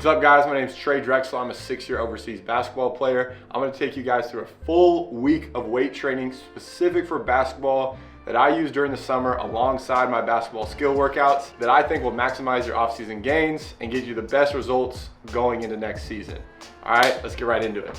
What's up guys, my name is Trey Drexel. I'm a 6-year overseas basketball player. I'm gonna take you guys through a full week of weight training specific for basketball that I use during the summer alongside my basketball skill workouts that I think will maximize your off-season gains and get you the best results going into next season. All right, let's get right into it.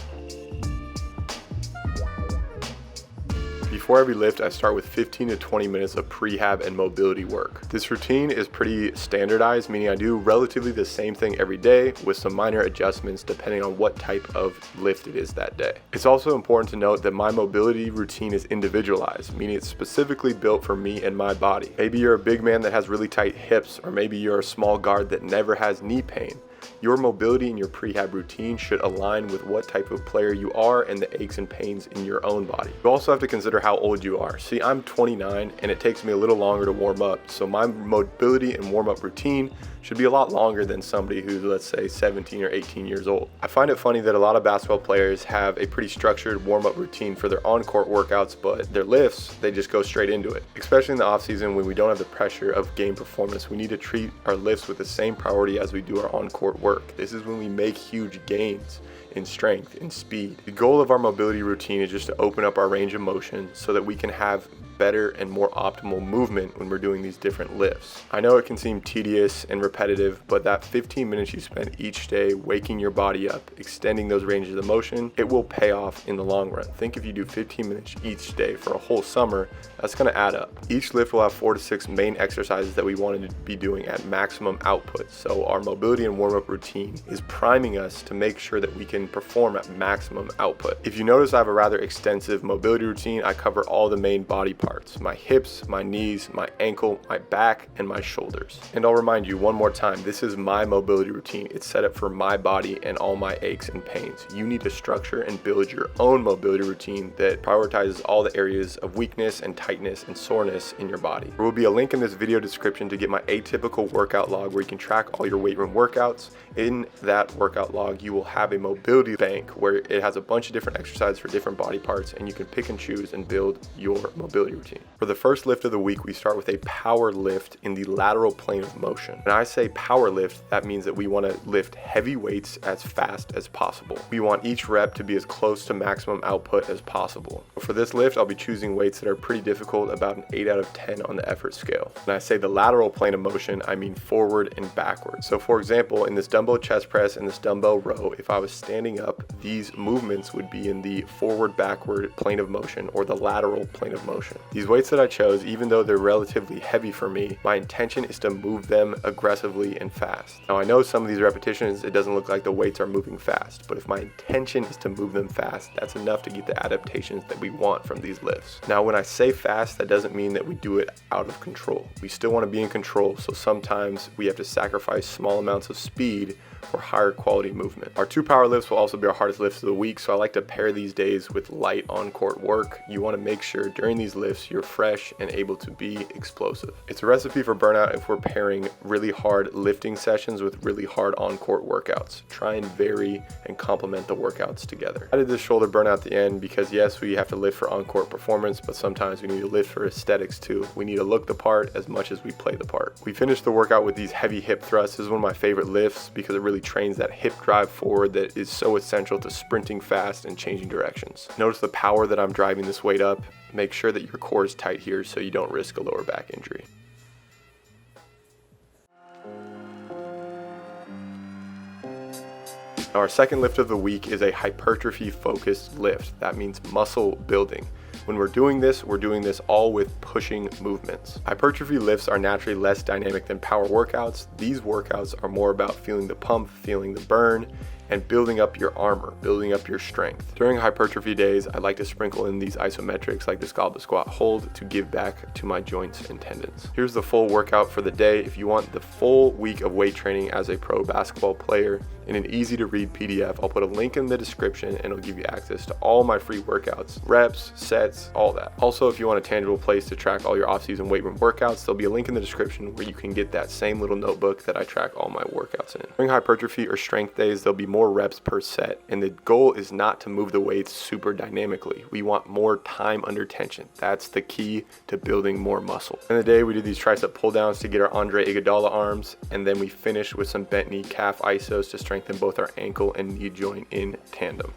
Before every lift, I start with 15 to 20 minutes of prehab and mobility work. This routine is pretty standardized, meaning I do relatively the same thing every day with some minor adjustments depending on what type of lift it is that day. It's also important to note that my mobility routine is individualized, meaning it's specifically built for me and my body. Maybe you're a big man that has really tight hips, or maybe you're a small guard that never has knee pain. Your mobility and your prehab routine should align with what type of player you are and the aches and pains in your own body. You also have to consider how old you are. See, I'm 29 and it takes me a little longer to warm up, so my mobility and warm-up routine should be a lot longer than somebody who's, let's say, 17 or 18 years old. I find it funny that a lot of basketball players have a pretty structured warm-up routine for their on-court workouts, but their lifts, they just go straight into it. Especially in the off-season when we don't have the pressure of game performance, we need to treat our lifts with the same priority as we do our on-court work. This is when we make huge gains in strength, in speed. The goal of our mobility routine is just to open up our range of motion so that we can have better and more optimal movement when we're doing these different lifts. I know it can seem tedious and repetitive, but that 15 minutes you spend each day waking your body up, extending those ranges of motion, it will pay off in the long run. Think if you do 15 minutes each day for a whole summer, that's gonna add up. Each lift will have 4 to 6 main exercises that we wanted to be doing at maximum output. So our mobility and warm-up routine is priming us to make sure that we can perform at maximum output. If you notice, I have a rather extensive mobility routine. I cover all the main body parts: my hips, my knees, my ankle, my back, and my shoulders. And I'll remind you one more time, this is my mobility routine. It's set up for my body and all my aches and pains. You need to structure and build your own mobility routine that prioritizes all the areas of weakness and tightness and soreness in your body. There will be a link in this video description to get my atypical workout log where you can track all your weight room workouts. In that workout log, you will have a mobility bank where it has a bunch of different exercises for different body parts, and you can pick and choose and build your mobility routine. For the first lift of the week, we start with a power lift in the lateral plane of motion. When I say power lift, that means that we want to lift heavy weights as fast as possible. We want each rep to be as close to maximum output as possible. For this lift, I'll be choosing weights that are pretty difficult, about an 8 out of 10 on the effort scale. When I say the lateral plane of motion, I mean forward and backward. So for example, in this dumbbell chest press and this dumbbell row, if I was standing up, these movements would be in the forward-backward plane of motion or the lateral plane of motion. These weights that I chose, even though they're relatively heavy for me, my intention is to move them aggressively and fast. Now I know some of these repetitions, it doesn't look like the weights are moving fast, but if my intention is to move them fast, that's enough to get the adaptations that we want from these lifts. Now when I say fast, that doesn't mean that we do it out of control. We still want to be in control, so sometimes we have to sacrifice small amounts of speed for higher quality movement. Our 2 power lifts will also be our hardest lifts of the week, so I like to pair these days with light on-court work. You want to make sure during these lifts you're fresh and able to be explosive. It's a recipe for burnout if we're pairing really hard lifting sessions with really hard on-court workouts. Try and vary and complement the workouts together. I did this shoulder burnout at the end because yes, we have to lift for on-court performance, but sometimes we need to lift for aesthetics too. We need to look the part as much as we play the part. We finished the workout with these heavy hip thrusts. This is one of my favorite lifts because it really trains that hip drive forward that is so essential to sprinting fast and changing directions. Notice the power that I'm driving this weight up. Make sure that your core is tight here so you don't risk a lower back injury. Now our second lift of the week is a hypertrophy focused lift. That means muscle building. When we're doing this all with pushing movements. Hypertrophy lifts are naturally less dynamic than power workouts. These workouts are more about feeling the pump, feeling the burn, and building up your armor, building up your strength. During hypertrophy days, I like to sprinkle in these isometrics like this goblet squat hold to give back to my joints and tendons. Here's the full workout for the day. If you want the full week of weight training as a pro basketball player in an easy to read PDF, I'll put a link in the description and it'll give you access to all my free workouts, reps, sets, all that. Also, if you want a tangible place to track all your off-season weight room workouts, there'll be a link in the description where you can get that same little notebook that I track all my workouts in. During hypertrophy or strength days, there'll be more reps per set. And the goal is not to move the weights super dynamically. We want more time under tension. That's the key to building more muscle. In the day, we do these tricep pull downs to get our Andre Iguodala arms, and then we finish with some bent knee calf isos to strengthen both our ankle and knee joint in tandem.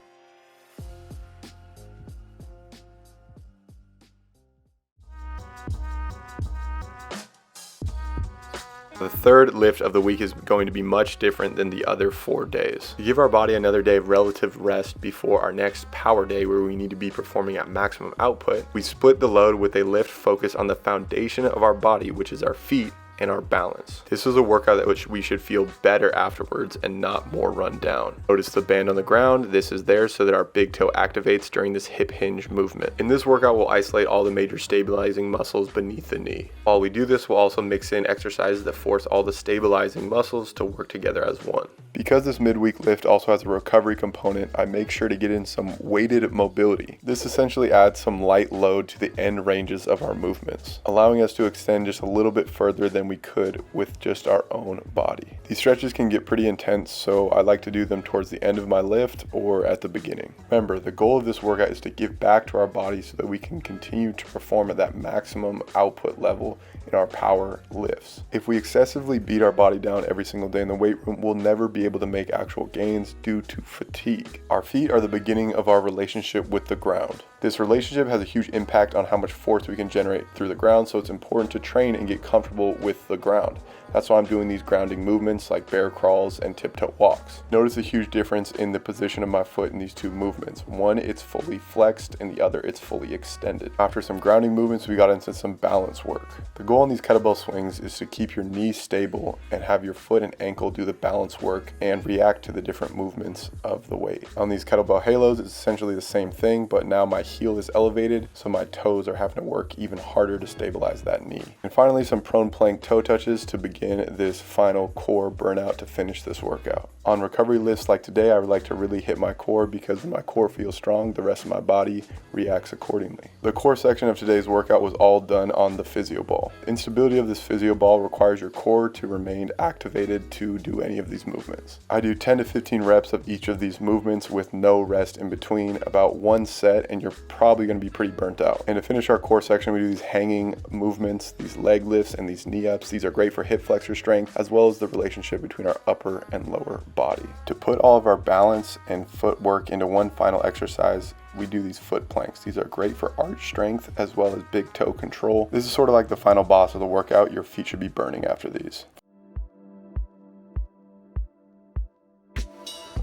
The third lift of the week is going to be much different than the other 4 days. To give our body another day of relative rest before our next power day where we need to be performing at maximum output, we split the load with a lift focused on the foundation of our body, which is our feet, and our balance. This is a workout that which we should feel better afterwards and not more run down. Notice the band on the ground. This is there so that our big toe activates during this hip hinge movement. In this workout, we'll isolate all the major stabilizing muscles beneath the knee. While we do this, we'll also mix in exercises that force all the stabilizing muscles to work together as one. Because this midweek lift also has a recovery component, I make sure to get in some weighted mobility. This essentially adds some light load to the end ranges of our movements, allowing us to extend just a little bit further than we could with just our own body. These stretches can get pretty intense, so I like to do them towards the end of my lift or at the beginning. Remember, the goal of this workout is to give back to our body so that we can continue to perform at that maximum output level in our power lifts. If we excessively beat our body down every single day in the weight room, we'll never be able to make actual gains due to fatigue. Our feet are the beginning of our relationship with the ground. This relationship has a huge impact on how much force we can generate through the ground, so it's important to train and get comfortable with the ground. That's why I'm doing these grounding movements like bear crawls and tiptoe walks. Notice a huge difference in the position of my foot in these two movements. One, it's fully flexed, and the other, it's fully extended. After some grounding movements, we got into some balance work. The goal on these kettlebell swings is to keep your knees stable and have your foot and ankle do the balance work and react to the different movements of the weight. On these kettlebell halos, it's essentially the same thing, but now my heel is elevated, so my toes are having to work even harder to stabilize that knee. And finally, some prone plank toe touches to begin this final core burnout to finish this workout. On recovery lifts like today, I would like to really hit my core because when my core feels strong, the rest of my body reacts accordingly. The core section of today's workout was all done on the physio ball. Instability of this physio ball requires your core to remain activated to do any of these movements. I do 10 to 15 reps of each of these movements with no rest in between, about one set, and you're probably going to be pretty burnt out. And to finish our core section, we do these hanging movements, these leg lifts, and these knee ups. These are great for hip flexor strength, as well as the relationship between our upper and lower body. To put all of our balance and footwork into one final exercise, we do these foot planks. These are great for arch strength as well as big toe control. This is sort of like the final boss of the workout. Your feet should be burning after these.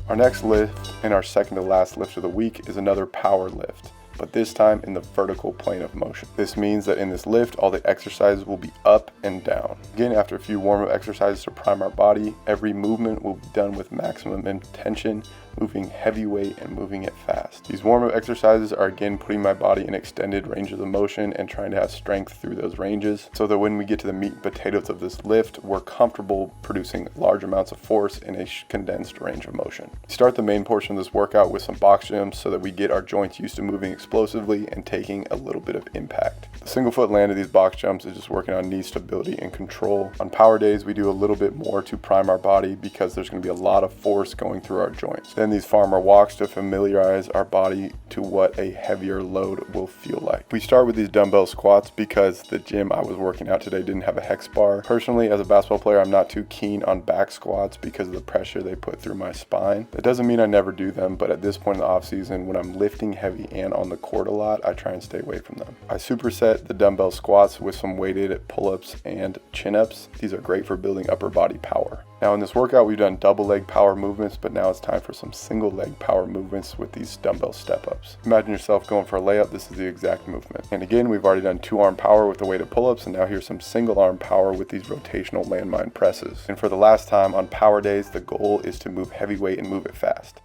Our next lift and our second to last lift of the week is another power lift, but this time in the vertical plane of motion. This means that in this lift, all the exercises will be up and down. Again, after a few warm-up exercises to prime our body, every movement will be done with maximum intention, moving heavy weight and moving it fast. These warm-up exercises are again putting my body in extended ranges of motion and trying to have strength through those ranges so that when we get to the meat and potatoes of this lift, we're comfortable producing large amounts of force in a condensed range of motion. Start the main portion of this workout with some box jumps so that we get our joints used to moving explosively and taking a little bit of impact. The single foot land of these box jumps is just working on knee stability and control. On power days, we do a little bit more to prime our body because there's going to be a lot of force going through our joints. Then these farmer walks to familiarize our body to what a heavier load will feel like. We start with these dumbbell squats because the gym I was working out today didn't have a hex bar. Personally, as a basketball player, I'm not too keen on back squats because of the pressure they put through my spine. That doesn't mean I never do them, but at this point in the off season, when I'm lifting heavy and on the court a lot, I try and stay away from them. I superset the dumbbell squats with some weighted pull-ups and chin-ups. These are great for building upper body power. Now in this workout, we've done double leg power movements, but now it's time for some single leg power movements with these dumbbell step-ups. Imagine yourself going for a layup. This is the exact movement. And again, we've already done 2-arm power with the weighted pull-ups, and now here's some single arm power with these rotational landmine presses. And for the last time on power days, the goal is to move heavy weight and move it fast.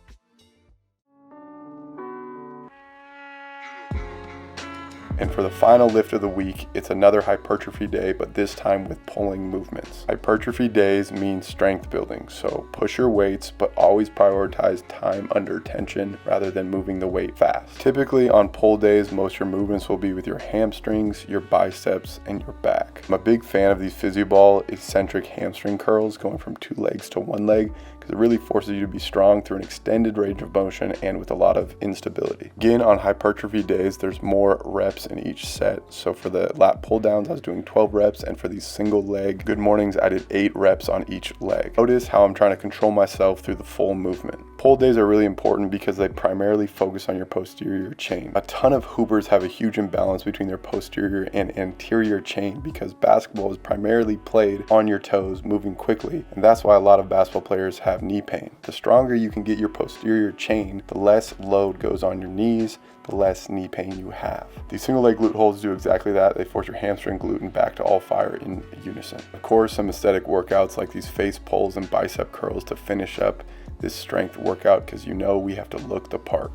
And for the final lift of the week, it's another hypertrophy day, but this time with pulling movements. Hypertrophy days mean strength building, so push your weights, but always prioritize time under tension rather than moving the weight fast. Typically on pull days, most of your movements will be with your hamstrings, your biceps, and your back. I'm a big fan of these PhysioBall eccentric hamstring curls going from 2 legs to 1 leg, because It really forces you to be strong through an extended range of motion and with a lot of instability. Again, on hypertrophy days, there's more reps in each set. So for the lat pull downs, I was doing 12 reps, and for these single leg good mornings, I did 8 reps on each leg. Notice how I'm trying to control myself through the full movement. Pull days are really important because they primarily focus on your posterior chain. A ton of hoopers have a huge imbalance between their posterior and anterior chain because basketball is primarily played on your toes, moving quickly, and that's why a lot of basketball players have knee pain. The stronger you can get your posterior chain, the less load goes on your knees, the less knee pain you have. These single leg glute holds do exactly that. They force your hamstring gluten back to all fire in unison. Of course, some aesthetic workouts like these face pulls and bicep curls to finish up this strength workout, because you know we have to look the part.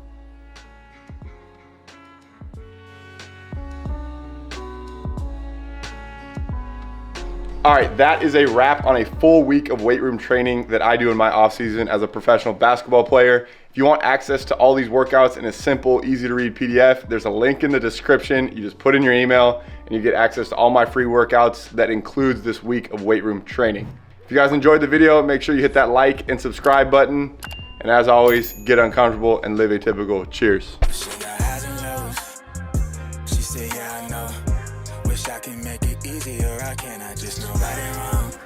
All right, that is a wrap on a full week of weight room training that I do in my off season as a professional basketball player. If you want access to all these workouts in a simple, easy to read PDF, there's a link in the description. You just put in your email and you get access to all my free workouts that includes this week of weight room training. If you guys enjoyed the video, make sure you hit that like and subscribe button. And as always, get uncomfortable and live atypical. Cheers. She said, yeah, I know. Wish I can make it easier. I just know right and wrong.